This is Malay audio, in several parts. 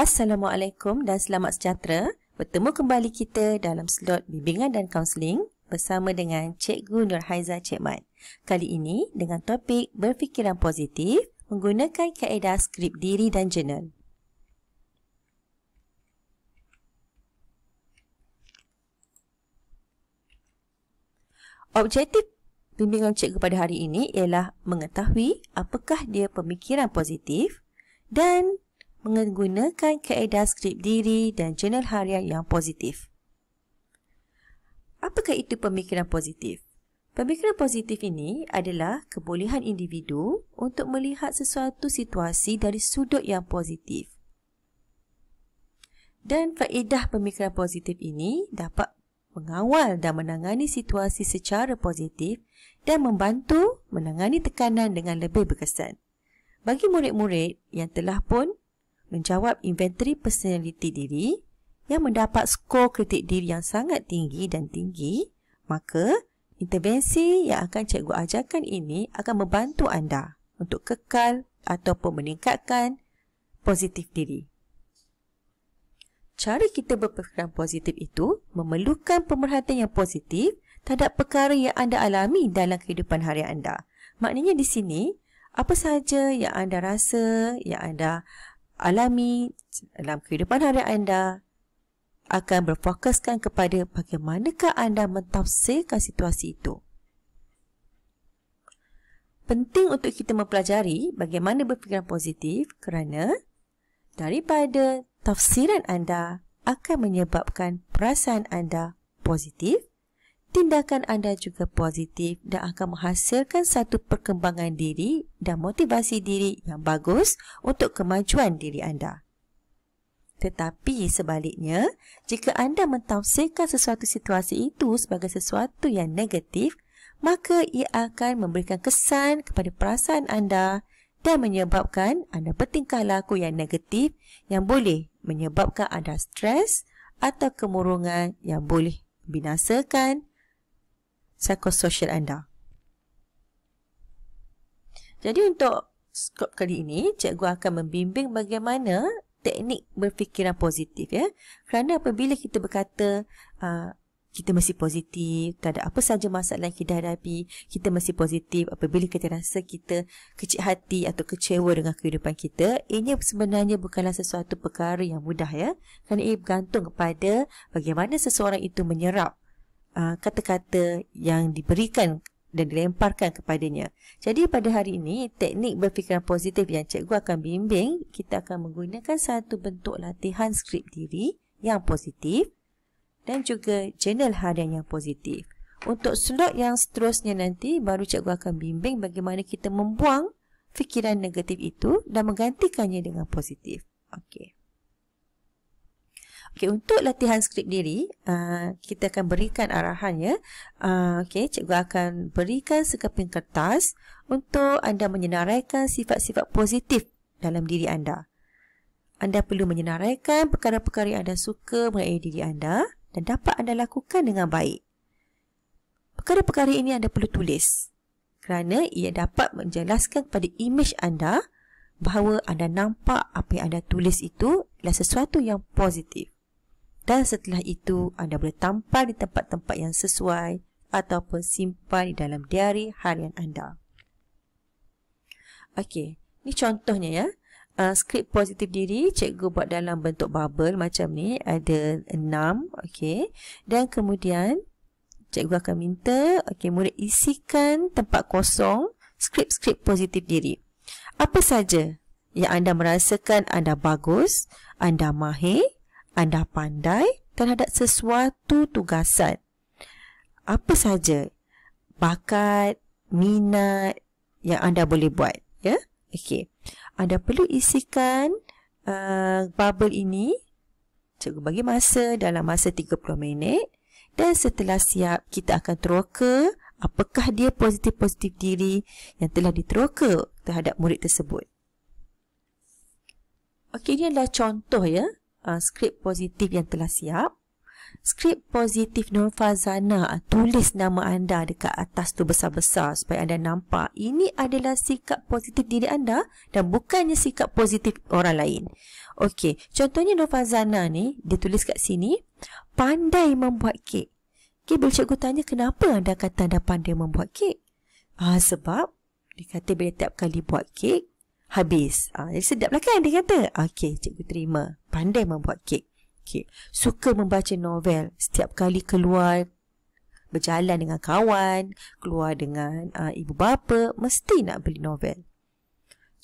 Assalamualaikum dan selamat sejahtera. Bertemu kembali kita dalam slot bimbingan dan kaunseling bersama dengan Cikgu Nurhaiza Cik Mat. Kali ini dengan topik berfikiran positif menggunakan kaedah skrip diri dan jurnal. Objektif bimbingan cikgu pada hari ini ialah mengetahui apakah dia pemikiran positif dan menggunakan kaedah skrip diri dan jurnal harian yang positif. Apakah itu pemikiran positif? Pemikiran positif ini adalah kebolehan individu untuk melihat sesuatu situasi dari sudut yang positif. Dan faedah pemikiran positif ini dapat mengawal dan menangani situasi secara positif dan membantu menangani tekanan dengan lebih berkesan. Bagi murid-murid yang telah pun menjawab inventory personality diri yang mendapat skor kritik diri yang sangat tinggi dan tinggi, maka intervensi yang akan cikgu ajarkan ini akan membantu anda untuk kekal ataupun meningkatkan positif diri. Cara kita berfikiran positif itu memerlukan pemerhatian yang positif terhadap perkara yang anda alami dalam kehidupan harian anda. Maknanya di sini, apa sahaja yang anda rasa, yang anda alami dalam kehidupan harian anda akan berfokuskan kepada bagaimanakah anda mentafsirkan situasi itu. Penting untuk kita mempelajari bagaimana berfikiran positif kerana daripada tafsiran anda akan menyebabkan perasaan anda positif, tindakan anda juga positif dan akan menghasilkan satu perkembangan diri dan motivasi diri yang bagus untuk kemajuan diri anda. Tetapi sebaliknya, jika anda mentafsirkan sesuatu situasi itu sebagai sesuatu yang negatif, maka ia akan memberikan kesan kepada perasaan anda dan menyebabkan anda bertingkah laku yang negatif yang boleh menyebabkan anda stres atau kemurungan yang boleh membinasakan psikososial anda. Jadi untuk skop kali ini, cikgu akan membimbing bagaimana teknik berfikiran positif ya. Kerana apabila kita berkata kita mesti positif, tak ada apa saja masalah yang kita hadapi, kita mesti positif. Apabila kita rasa kita kecil hati atau kecewa dengan kehidupan kita, ini sebenarnya bukanlah sesuatu perkara yang mudah ya. Kerana ia bergantung kepada bagaimana seseorang itu menyerap kata-kata yang diberikan dan dilemparkan kepadanya. Jadi pada hari ini, teknik berfikiran positif yang cikgu akan bimbing, kita akan menggunakan satu bentuk latihan skrip diri yang positif dan juga jurnal harian yang positif. Untuk slot yang seterusnya nanti, baru cikgu akan bimbing bagaimana kita membuang fikiran negatif itu dan menggantikannya dengan positif. Okey. Okey, untuk latihan skrip diri, kita akan berikan arahan ya. Okey, cikgu akan berikan sekeping kertas untuk anda menyenaraikan sifat-sifat positif dalam diri anda. Anda perlu menyenaraikan perkara-perkara yang anda suka mengenai diri anda dan dapat anda lakukan dengan baik. Perkara-perkara ini anda perlu tulis kerana ia dapat menjelaskan kepada imej anda bahawa anda nampak apa yang anda tulis itu adalah sesuatu yang positif. Dan setelah itu, anda boleh tampal di tempat-tempat yang sesuai ataupun simpan di dalam diari harian anda. Okey, ini contohnya ya. Skrip positif diri, cikgu buat dalam bentuk bubble macam ni. Ada 6, okey. Dan kemudian, cikgu akan minta, okey, murid isikan tempat kosong skrip-skrip positif diri. Apa saja yang anda merasakan anda bagus, anda mahir, anda pandai terhadap sesuatu tugasan. Apa saja bakat, minat yang anda boleh buat. Ya? Okey. Anda perlu isikan bubble ini. Cikgu bagi masa dalam masa 30 minit. Dan setelah siap, kita akan teroka apakah dia positif-positif diri yang telah diteroka terhadap murid tersebut. Okey, ini adalah contoh ya. Skrip positif yang telah siap. skrip positif Nurfazana, tulis nama anda dekat atas tu besar-besar supaya anda nampak ini adalah sikap positif diri anda dan bukannya sikap positif orang lain. Okey, contohnya Nurfazana ni, dia tulis kat sini, pandai membuat kek. Okay, bila cikgu tanya kenapa anda kata anda pandai membuat kek? Sebab dia kata bila tiap kali buat kek, habis. Jadi sedap lah kan dia kata. Okey, cikgu terima. Pandai membuat kek. Okay. Suka membaca novel. Setiap kali keluar, berjalan dengan kawan, keluar dengan ibu bapa, mesti nak beli novel.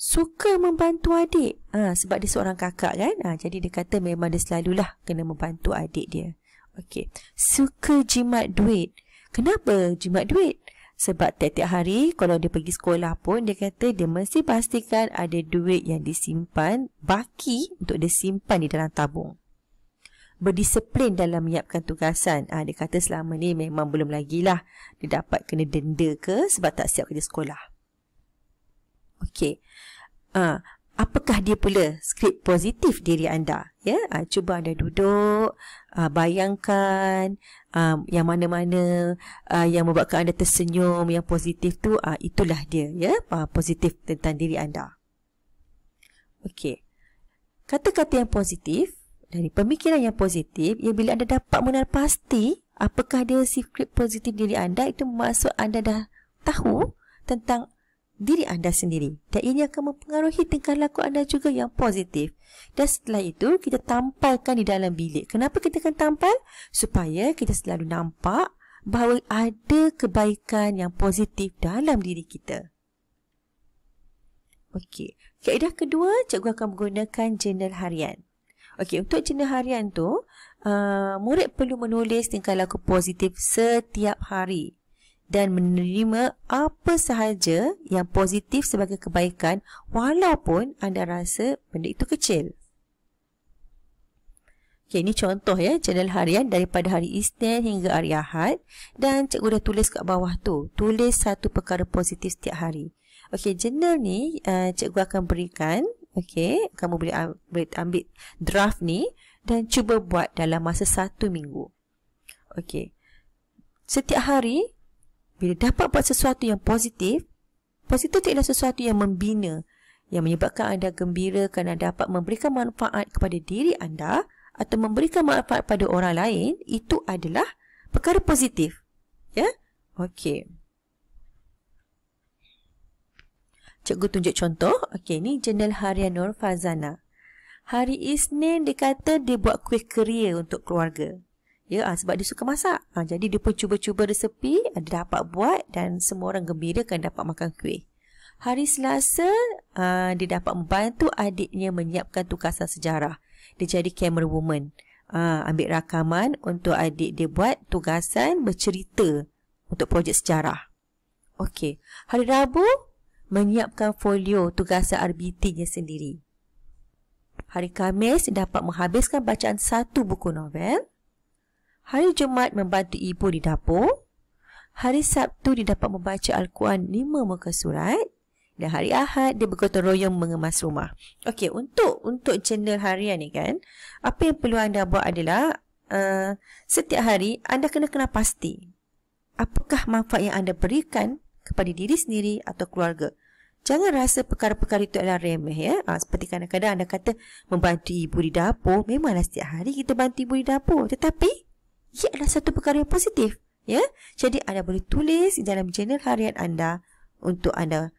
Suka membantu adik. Sebab dia seorang kakak kan. Jadi dia kata memang dia selalulah kena membantu adik dia. Okey. Suka jimat duit. Kenapa jimat duit? Sebab tiap-tiap hari kalau dia pergi sekolah pun, dia kata dia mesti pastikan ada duit yang disimpan, baki untuk dia simpan di dalam tabung. Berdisiplin dalam menyiapkan tugasan. Dia kata selama ni memang belum lagi lah dia dapat kena denda ke sebab tak siap kerja sekolah. Okey. Apakah dia pula skrip positif diri anda? Ya, cuba anda duduk, bayangkan yang mana-mana yang membuatkan anda tersenyum, yang positif tu, itulah dia, ya, positif tentang diri anda. Okey. Kata-kata yang positif dari pemikiran yang positif, ya, bila anda dapat mengenal pasti apakah dia skrip positif diri anda, itu maksud anda dah tahu tentang diri anda sendiri. Dan ini akan mempengaruhi tingkah laku anda juga yang positif. Dan setelah itu, kita tampalkan di dalam bilik. Kenapa kita akan tampal? Supaya kita selalu nampak bahawa ada kebaikan yang positif dalam diri kita. Okey. Kaedah kedua, cikgu akan menggunakan jurnal harian. Okey, untuk jurnal harian tu, murid perlu menulis tingkah laku positif setiap hari dan menerima apa sahaja yang positif sebagai kebaikan walaupun anda rasa benda itu kecil. Okey, ini contoh ya, jurnal harian daripada hari Isnin hingga hari Ahad, dan cikgu dah tulis kat bawah tu, tulis satu perkara positif setiap hari. Okey, jurnal ni cikgu akan berikan. Okey, kamu boleh ambil draft ni dan cuba buat dalam masa 1 minggu. Okey. Setiap hari, bila dapat buat sesuatu yang positif, positif adalah sesuatu yang membina, yang menyebabkan anda gembira kerana dapat memberikan manfaat kepada diri anda atau memberikan manfaat pada orang lain, itu adalah perkara positif. Ya? Okey. Cikgu tunjuk contoh. Okey, ni jurnal harian Nurfazana. Hari Isnin dia kata dia buat kuih keria untuk keluarga. Ya, sebab dia suka masak. Jadi dia pun cuba-cuba resepi, dia dapat buat dan semua orang gembira kan dapat makan kuih. Hari Selasa, dia dapat membantu adiknya menyiapkan tugasan sejarah. Dia jadi camera woman. Ambil rakaman untuk adik dia buat tugasan bercerita untuk projek sejarah. Okey. Hari Rabu, menyiapkan folio tugasan RBT-nya sendiri. Hari Khamis dapat menghabiskan bacaan 1 buku novel. Hari Jumaat membantu ibu di dapur. Hari Sabtu dia dapat membaca Al-Quran 5 muka surat. Dan hari Ahad dia bergotong royong mengemas rumah. Okey, untuk jurnal harian ni kan, apa yang perlu anda buat adalah setiap hari anda kena pasti apakah manfaat yang anda berikan kepada diri sendiri atau keluarga. Jangan rasa perkara-perkara itu adalah remeh ya. Seperti kadang-kadang anda kata membantu ibu di dapur, memanglah setiap hari kita bantu ibu di dapur, tetapi ia adalah satu perkara yang positif ya. Jadi anda boleh tulis di dalam jurnal harian anda untuk anda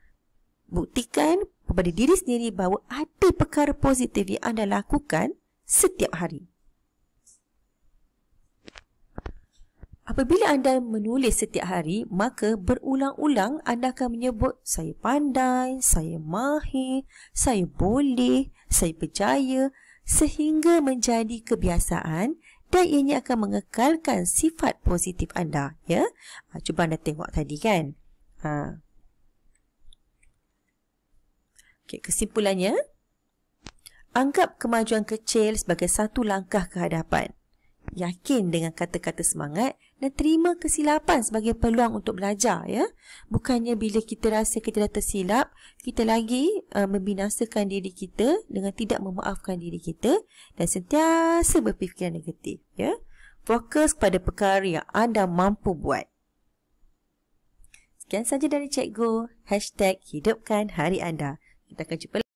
buktikan kepada diri sendiri bahawa ada perkara positif yang anda lakukan setiap hari. Apabila anda menulis setiap hari, maka berulang-ulang anda akan menyebut saya pandai, saya mahir, saya boleh, saya berjaya, sehingga menjadi kebiasaan dan ianya akan mengekalkan sifat positif anda. Ya, cuba anda tengok tadi kan. Okay, kesimpulannya, anggap kemajuan kecil sebagai satu langkah ke hadapan. Yakin dengan kata-kata semangat dan terima kesilapan sebagai peluang untuk belajar ya. Bukannya bila kita rasa kita dah tersilap, kita lagi membinasakan diri kita dengan tidak memaafkan diri kita dan sentiasa berfikiran negatif ya. Fokus pada perkara yang anda mampu buat. Sekian saja dari cikgu. #hidupkan hari anda. Kita akan jumpa